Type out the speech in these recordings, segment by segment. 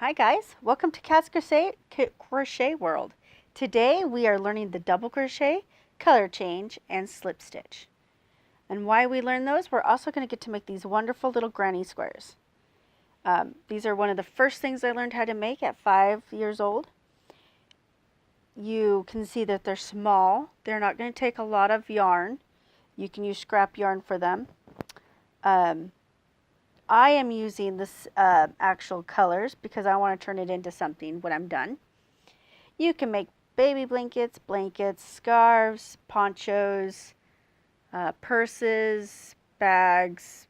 Hi guys, welcome to Crochet World. Today we are learning the double crochet, color change, and slip stitch. And why we learn those, we're also going to get to make these wonderful little granny squares. These are one of the first things I learned how to make at 5 years old. You can see that they're small. They're not going to take a lot of yarn. You can use scrap yarn for them. I am using this actual colors because I want to turn it into something when I'm done. You can make baby blankets, scarves, ponchos, purses, bags,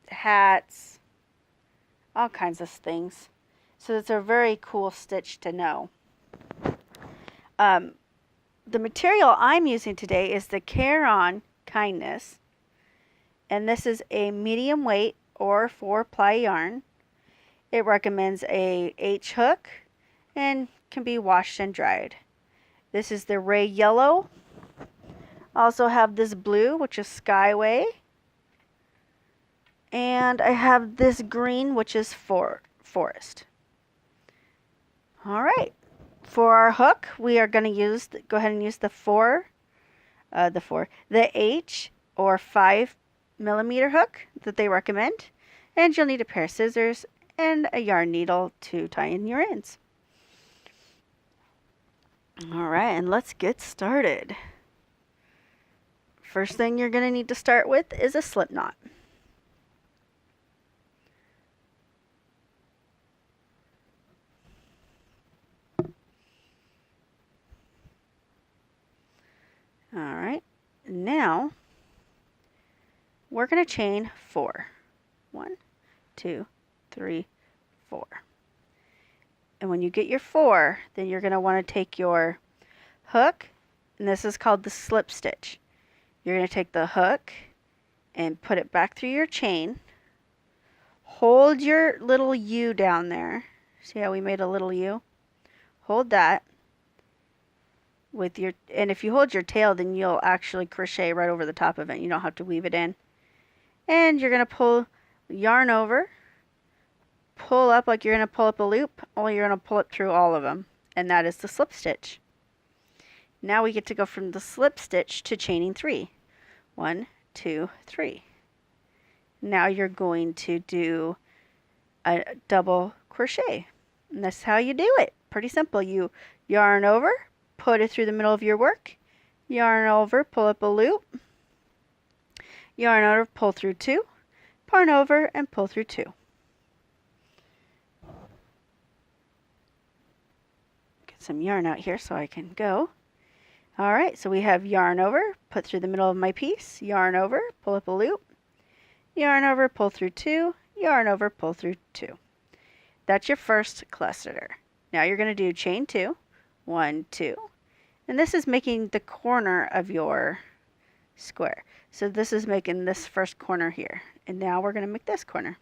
hats, all kinds of things. So it's a very cool stitch to know. The material I'm using today is the Care On Kindness, and this is a medium weight or 4-ply yarn. It recommends a H hook and can be washed and dried. This is the Ray Yellow. I also have this blue, which is Skyway. And I have this green, which is Forest. Alright, for our hook, we are going to go ahead and use the H or 5mm hook that they recommend, and you'll need a pair of scissors and a yarn needle to tie in your ends. Alright, and let's get started. First thing you're going to need to start with is a slip knot. Alright, now we're going to chain 4. 1, 2, 3, 4. And when you get your 4, then you're going to want to take your hook, and this is called the slip stitch. You're going to take the hook and put it back through your chain. Hold your little U down there. See how we made a little U? Hold that with your, and if you hold your tail, then you'll actually crochet right over the top of it. You don't have to weave it in. And you're going to pull yarn over, pull up like you're going to pull up a loop, only you're going to pull it through all of them, and that is the slip stitch. Now we get to go from the slip stitch to chaining 3. 1, 2, 3. Now you're going to do a double crochet, and that's how you do it. Pretty simple. You yarn over, put it through the middle of your work, yarn over, pull up a loop, yarn over, pull through 2, yarn over, and pull through 2. Get some yarn out here so I can go. Alright, so we have yarn over, put through the middle of my piece, yarn over, pull up a loop, yarn over, pull through 2, yarn over, pull through 2. That's your first cluster. Now you're going to do chain 2, 1, 2, and this is making the corner of your square. So this is making this first corner here, and now we're going to make this corner.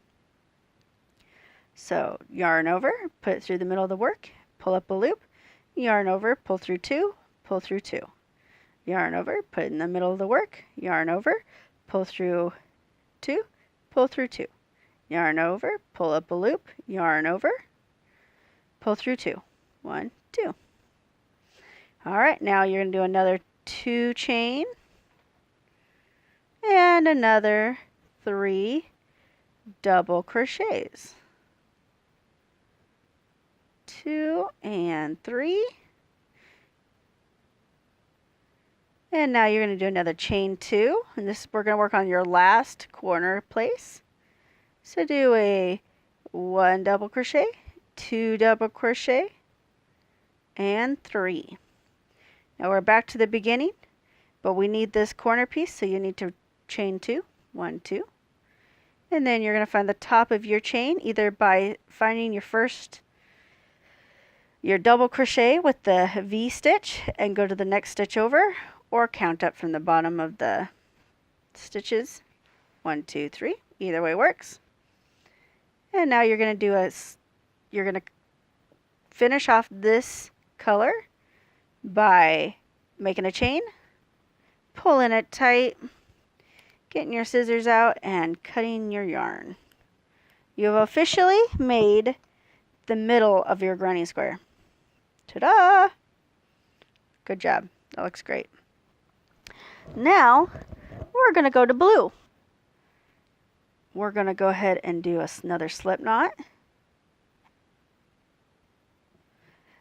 So yarn over, put it through the middle of the work, pull up a loop, yarn over, pull through 2, pull through 2. Yarn over, put it in the middle of the work, yarn over, pull through 2, pull through 2. Yarn over, pull up a loop, yarn over, pull through 2. 1, 2. Alright, now you're going to do another 2 chain and another 3 double crochets. 2 and 3. And now you're going to do another chain 2, and this we're going to work on your last corner place. So do a 1 double crochet, 2 double crochet, and 3. Now we're back to the beginning, but we need this corner piece, so you need to chain 2, 1, 2. And then you're going to find the top of your chain either by finding your double crochet with the V stitch and go to the next stitch over, or count up from the bottom of the stitches. 1, 2, 3. Either way works. And now you're going to you're going to finish off this color by making a chain, pulling it tight, getting your scissors out, and cutting your yarn. You have officially made the middle of your granny square. Ta-da! Good job. That looks great. Now, we're going to go to blue. We're going to go ahead and do another slip knot.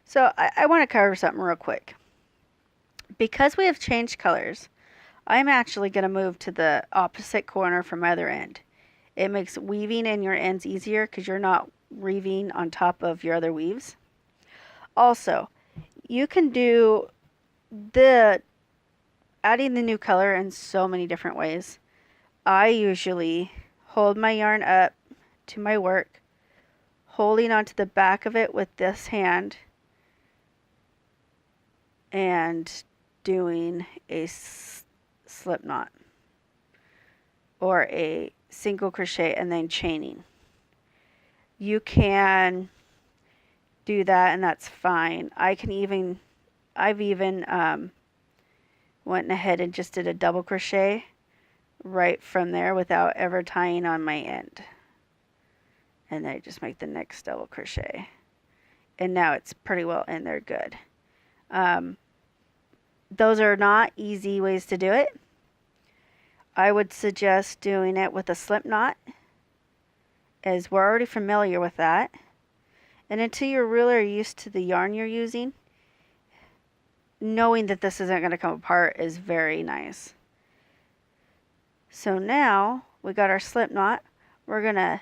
So I want to cover something real quick. Because we have changed colors, I'm actually going to move to the opposite corner from my other end. It makes weaving in your ends easier because you're not weaving on top of your other weaves. Also, you can do adding the new color in so many different ways. I usually hold my yarn up to my work, holding onto the back of it with this hand and doing a slip knot or a single crochet and then chaining. You can do that and that's fine. I've even went ahead and just did a double crochet right from there without ever tying on my end. And then I just make the next double crochet. And now it's pretty well in there good. Those are not easy ways to do it. I would suggest doing it with a slip knot, as we're already familiar with that. And until you're really used to the yarn you're using, knowing that this isn't going to come apart is very nice. So now we got our slip knot. We're going to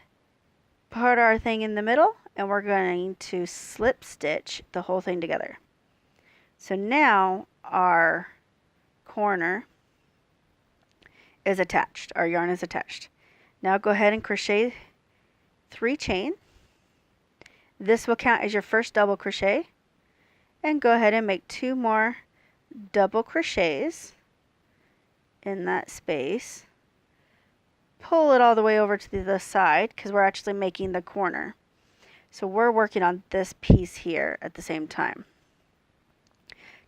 put our thing in the middle and we're going to slip stitch the whole thing together. So now our corner is attached. Our yarn is attached. Now go ahead and crochet 3 chain. This will count as your first double crochet. And go ahead and make 2 more double crochets in that space. Pull it all the way over to the side because we're actually making the corner. So we're working on this piece here at the same time.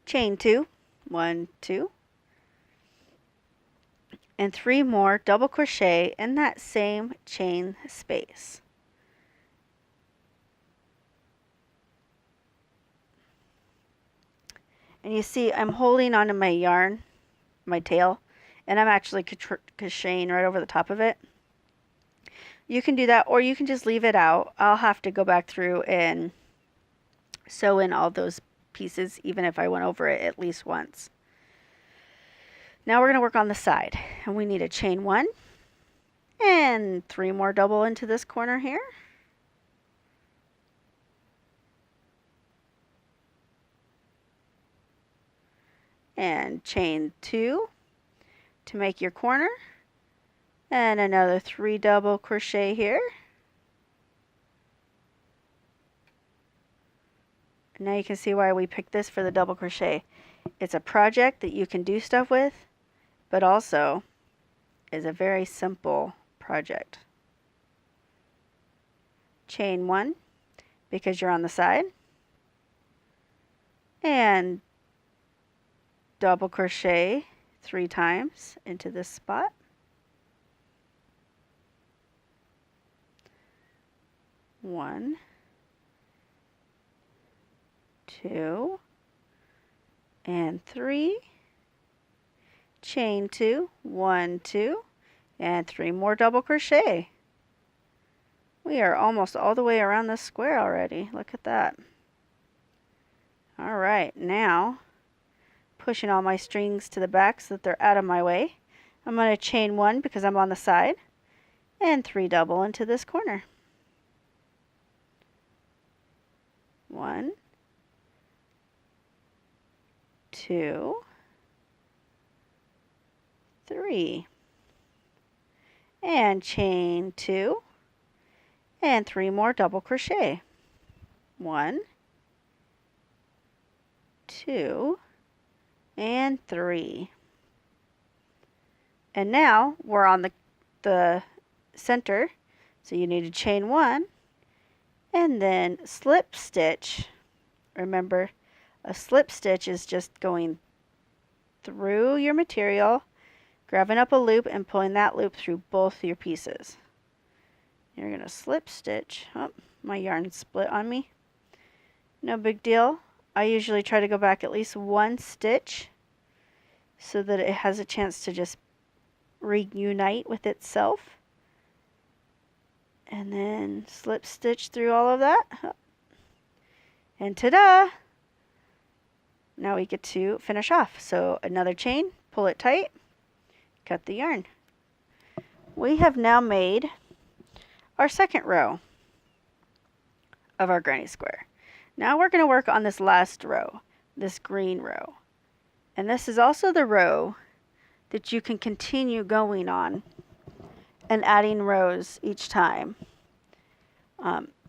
Chain 2, 1, 2, and 3 more double crochet in that same chain space. And you see I'm holding onto my yarn, my tail, and I'm actually crocheting right over the top of it. You can do that or you can just leave it out. I'll have to go back through and sew in all those pieces even if I went over it at least once. Now we're going to work on the side, and we need a chain 1 and 3 more double into this corner here. And chain 2 to make your corner, and another 3 double crochet here. Now you can see why we picked this for the double crochet. It's a project that you can do stuff with, but also is a very simple project. Chain 1 because you're on the side, and double crochet 3 times into this spot. One, 2, and 3. Chain 2, 1, 2, and 3 more double crochet. We are almost all the way around this square already. Look at that. All right, now pushing all my strings to the back so that they're out of my way. I'm going to chain 1 because I'm on the side, and 3 double into this corner. 1, 2, 3, and chain 2 and 3 more double crochet. 1, 2, and 3. And now we're on the center, so you need to chain 1 and then slip stitch. Remember, a slip stitch is just going through your material, grabbing up a loop and pulling that loop through both your pieces. You're going to slip stitch. Oh, My yarn split on me. No big deal. I usually try to go back at least one stitch so that it has a chance to just reunite with itself. And then slip stitch through all of that. And ta-da! Now we get to finish off. So another chain, pull it tight, cut the yarn. We have now made our second row of our granny square. Now we're going to work on this last row, this green row. And this is also the row that you can continue going on and adding rows each time.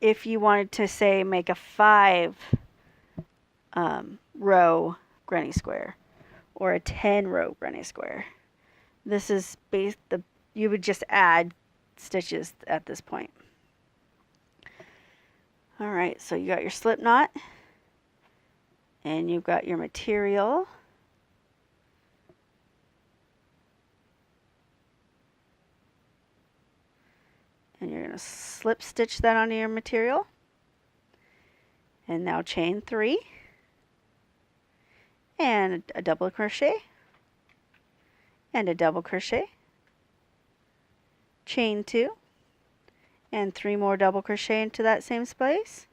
If you wanted to, say, make a 5 row granny square or a 10 row granny square, this is you would just add stitches at this point. All right, so you got your slip knot and you've got your material. And you're going to slip stitch that onto your material. And now chain 3 and a double crochet and a double crochet, chain 2 and 3 more double crochet into that same space.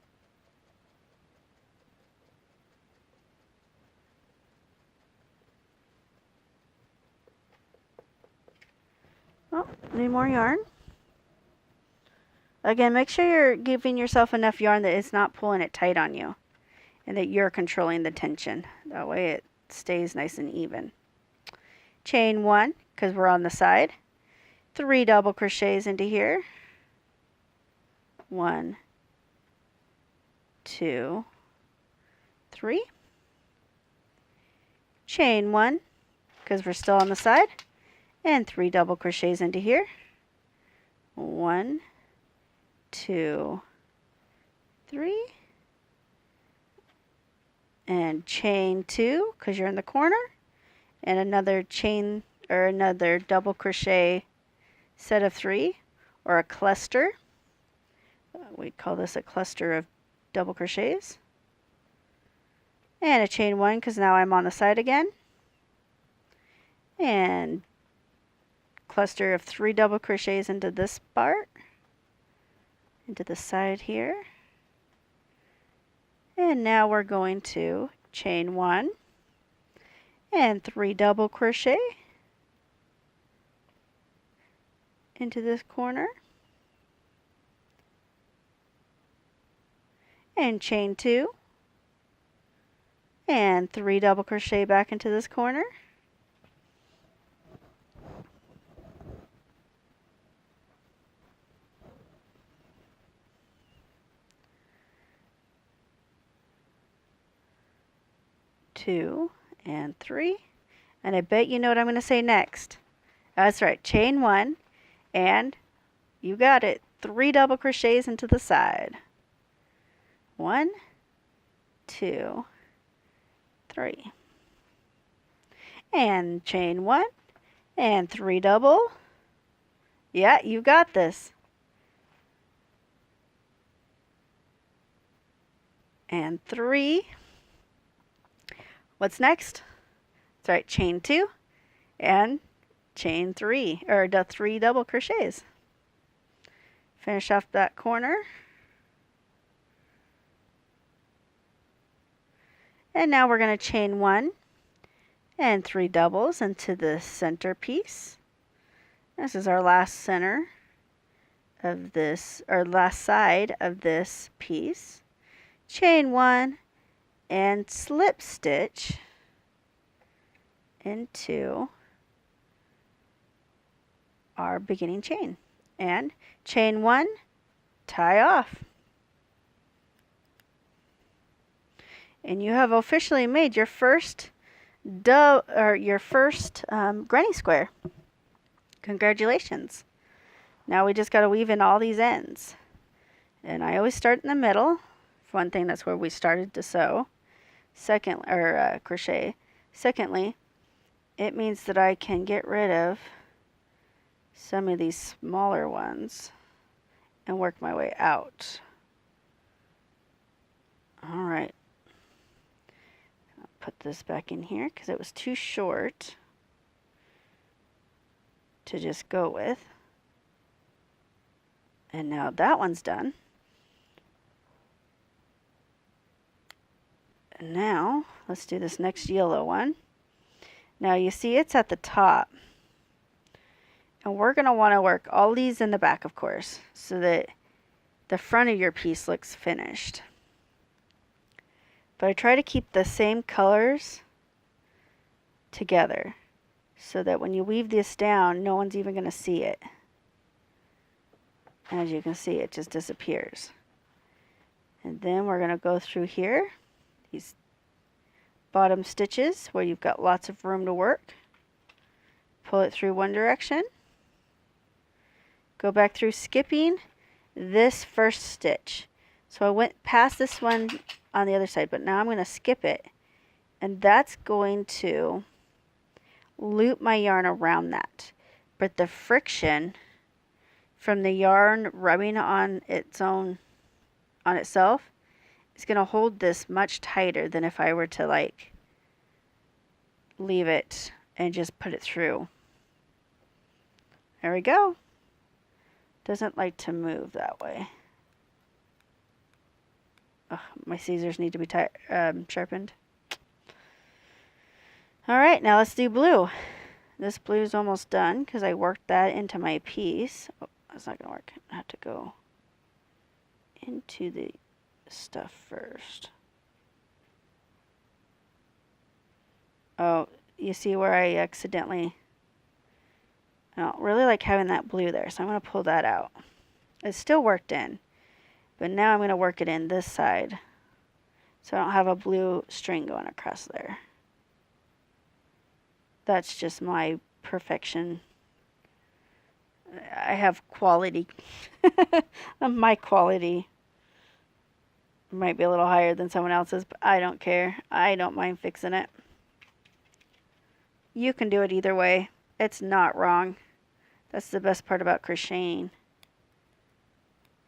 Oh, need more yarn. Again, make sure you're giving yourself enough yarn that it's not pulling it tight on you and that you're controlling the tension. That way it stays nice and even. Chain 1, because we're on the side. 3 double crochets into here. 1, 2, 3. Chain 1, because we're still on the side. And 3 double crochets into here. 1, 2, 3. And chain 2, because you're in the corner. And another chain or another double crochet set of 3, or a cluster. We call this a cluster of double crochets. And a chain 1, because now I'm on the side again. And cluster of 3 double crochets into this part, into the side here. And now we're going to chain 1 and 3 double crochet into this corner, and chain 2 and 3 double crochet back into this corner, two and 3, and I bet you know what I'm going to say next. That's right, chain 1 and you got it, 3 double crochets into the side. 1, 2, 3. And chain 1 and 3 double. Yeah, you got this. And 3. What's next? That's right, chain 2 and chain 3, or the 3 double crochets. Finish off that corner. And now we're going to chain 1 and 3 doubles into the center piece. This is our last center of this, or last side of this piece. Chain 1 and slip stitch into our beginning chain. And chain 1, tie off. And you have officially made your first granny square. Congratulations. Now we just got to weave in all these ends. And I always start in the middle. For one thing, that's where we started to sew. Crochet. Secondly, it means that I can get rid of some of these smaller ones and work my way out. All right. I'll put this back in here because it was too short to just go with. And now that one's done. And now let's do this next yellow one. Now you see it's at the top. And we're going to want to work all these in the back, of course, so that the front of your piece looks finished. But I try to keep the same colors together so that when you weave this down, no one's even going to see it. As you can see, it just disappears. And then we're going to go through here, these bottom stitches where you've got lots of room to work. Pull it through one direction. Go back through skipping this first stitch. So I went past this one on the other side, but now I'm going to skip it. And that's going to loop my yarn around that. But the friction from the yarn rubbing on itself is going to hold this much tighter than if I were to like leave it and just put it through. There we go. Doesn't like to move that way. Ugh, my scissors need to be sharpened. All right, now let's do blue. This blue is almost done because I worked that into my piece. Oh, that's not gonna work. I have to go into the stuff first. Oh, you see where I accidentally... I don't really like having that blue there, so I'm going to pull that out. It's still worked in, but now I'm going to work it in this side so I don't have a blue string going across there. That's just my perfection. I have quality. My quality might be a little higher than someone else's, but I don't care. I don't mind fixing it. You can do it either way. It's not wrong. That's the best part about crocheting,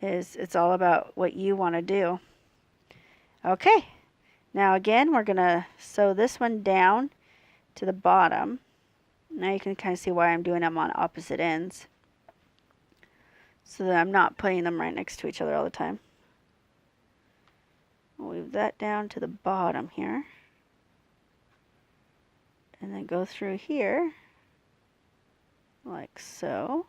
is it's all about what you want to do. Okay, now again we're gonna sew this one down to the bottom. Now you can kind of see why I'm doing them on opposite ends, so that I'm not putting them right next to each other all the time. Weave that down to the bottom here, and then go through here like so,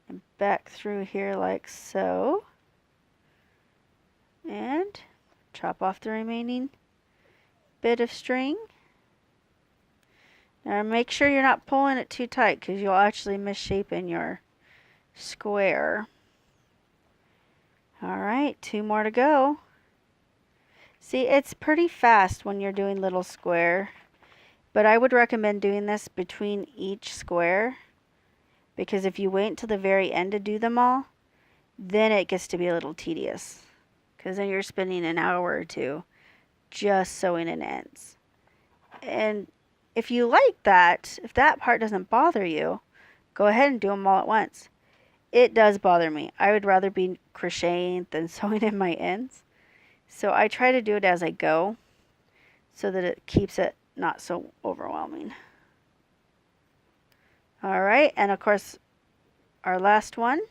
and back through here like so, and chop off the remaining bit of string. Now make sure you're not pulling it too tight because you'll actually misshapen your square. Alright, 2 more to go. See, it's pretty fast when you're doing little square, but I would recommend doing this between each square, because if you wait until the very end to do them all, then it gets to be a little tedious, because then you're spending an hour or two just sewing in ends. And if you like that, if that part doesn't bother you, go ahead and do them all at once. It does bother me. I would rather be crocheting than sewing in my ends. So I try to do it as I go so that it keeps it not so overwhelming. All right, and of course, our last one.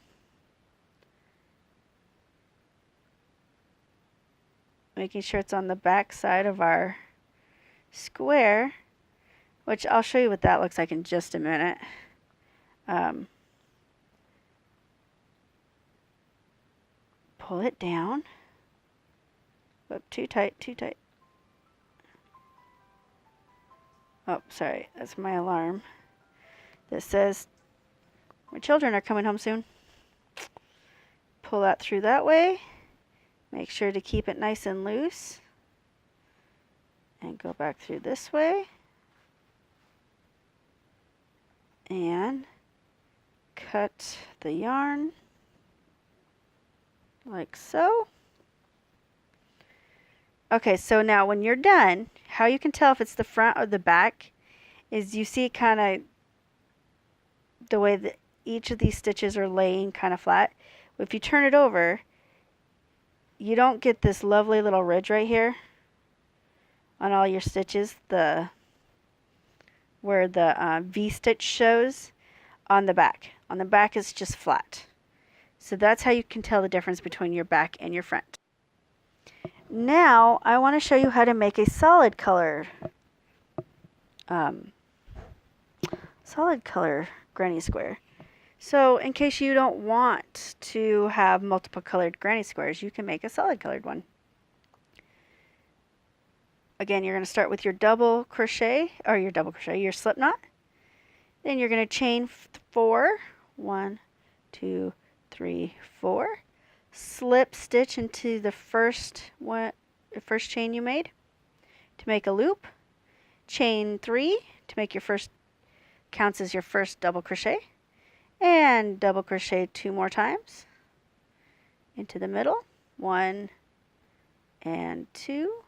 Making sure it's on the back side of our square, which I'll show you what that looks like in just a minute. Pull it down. Whoop, too tight, too tight. Oh, sorry, that's my alarm that says my children are coming home soon. Pull that through that way. Make sure to keep it nice and loose. And go back through this way. And cut the yarn like so. Okay, so now when you're done, how you can tell if it's the front or the back is you see kind of the way that each of these stitches are laying kind of flat. If you turn it over, you don't get this lovely little ridge right here on all your stitches, where the V-stitch shows on the back. On the back it's just flat. So that's how you can tell the difference between your back and your front. Now I want to show you how to make a solid color granny square. So in case you don't want to have multiple colored granny squares, you can make a solid colored one. Again, you're going to start with your double crochet, or your slip knot. Then you're going to chain 4. 1, 2, 3, 4. Slip stitch into the first chain you made to make a loop. Chain 3 to make your first, counts as your first double crochet. And double crochet 2 more times into the middle. 1 and 2.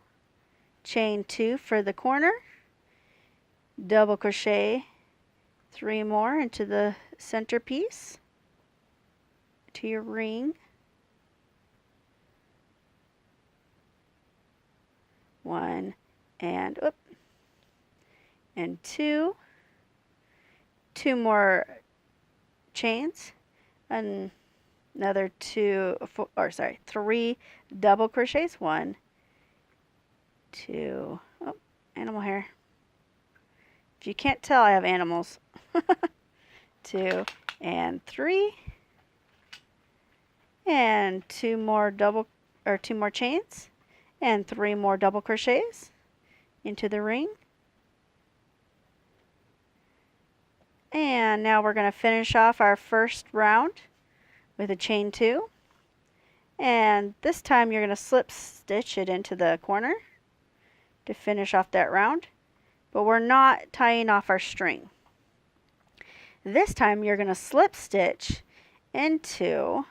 Chain 2 for the corner. Double crochet 3 more into the center piece to your ring. 1 and 2. 2 more chains, and another 3 double crochets. 1, 2, animal hair. If you can't tell, I have animals. 2 and 3, and 2 more chains, and 3 more double crochets into the ring. And now we're going to finish off our first round with a chain 2. And this time you're going to slip stitch it into the corner to finish off that round. But we're not tying off our string. This time you're going to slip stitch into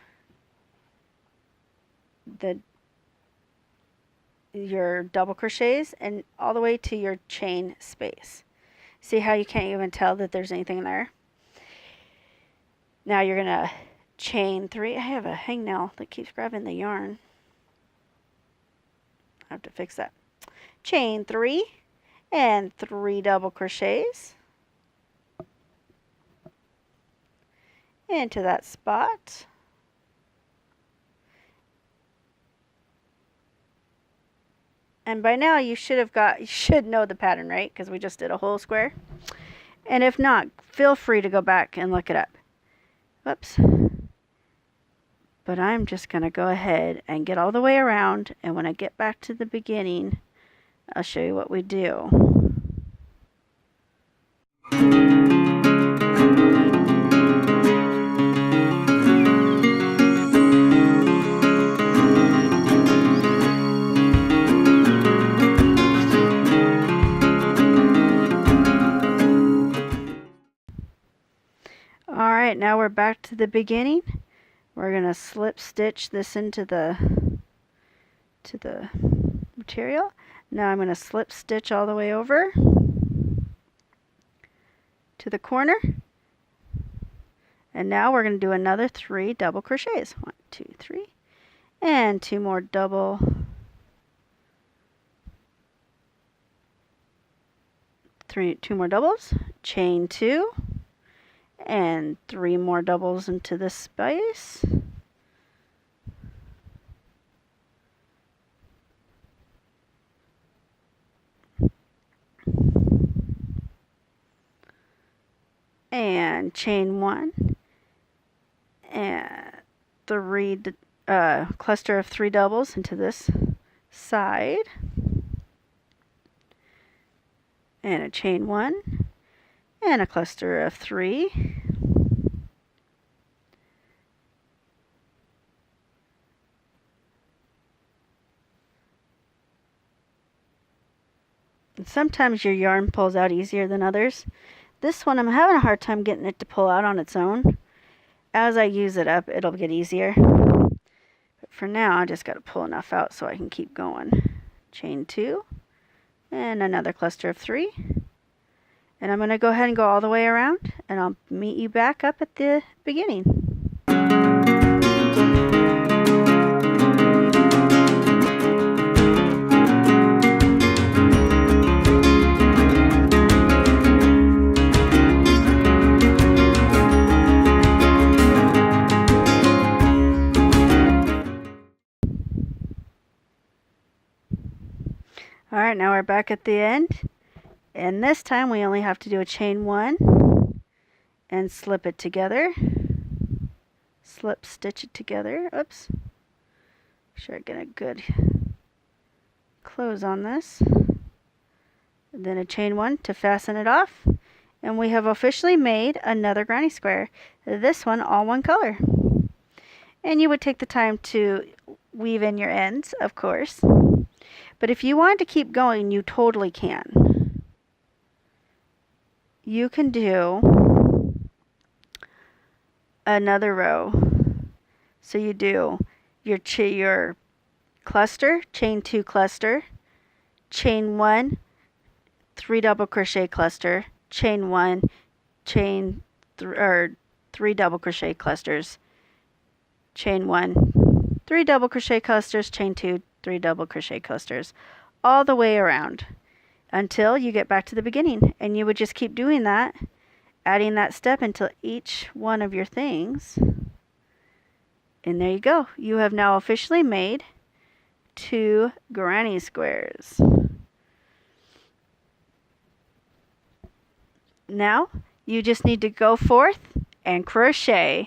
your double crochets and all the way to your chain space. See how you can't even tell that there's anything there? Now you're going to chain 3. I have a hangnail that keeps grabbing the yarn. I have to fix that. Chain 3 and 3 double crochets into that spot. And by now you should know the pattern, right? Because we just did a whole square. And if not, feel free to go back and look it up. Whoops. But I'm just going to go ahead and get all the way around, and when I get back to the beginning, I'll show you what we do. Alright, now we're back to the beginning. We're going to slip stitch this into the material. Now I'm going to slip stitch all the way over to the corner. And now we're going to do another 3 double crochets. 1, 2, 3. And 2 more double. 2 more doubles. Chain 2. And 3 more doubles into this space. And chain 1 and 3 cluster of 3 doubles into this side, and a chain 1 and a cluster of 3. And sometimes your yarn pulls out easier than others. This one I'm having a hard time getting it to pull out on its own. As I use it up, it'll get easier. But for now, I just got to pull enough out so I can keep going. Chain 2 and another cluster of 3. And I'm going to go ahead and go all the way around, and I'll meet you back up at the beginning. Alright, now we're back at the end, and this time we only have to do a chain 1 and slip it together. Slip stitch it together. Oops. Make sure I get a good close on this. And then a chain 1 to fasten it off. And we have officially made another granny square. This one all one color. And you would take the time to weave in your ends, of course. But if you want to keep going, you totally can. You can do another row. So you do your cluster, chain 2 cluster, chain 1, 3 double crochet cluster, chain 1, chain 3 double crochet clusters, chain 1, 3 double crochet clusters, chain 2, 3 double crochet clusters, all the way around until you get back to the beginning. And you would just keep doing that, adding that step until each one of your things. And there you go. You have now officially made 2 granny squares. Now you just need to go forth and crochet.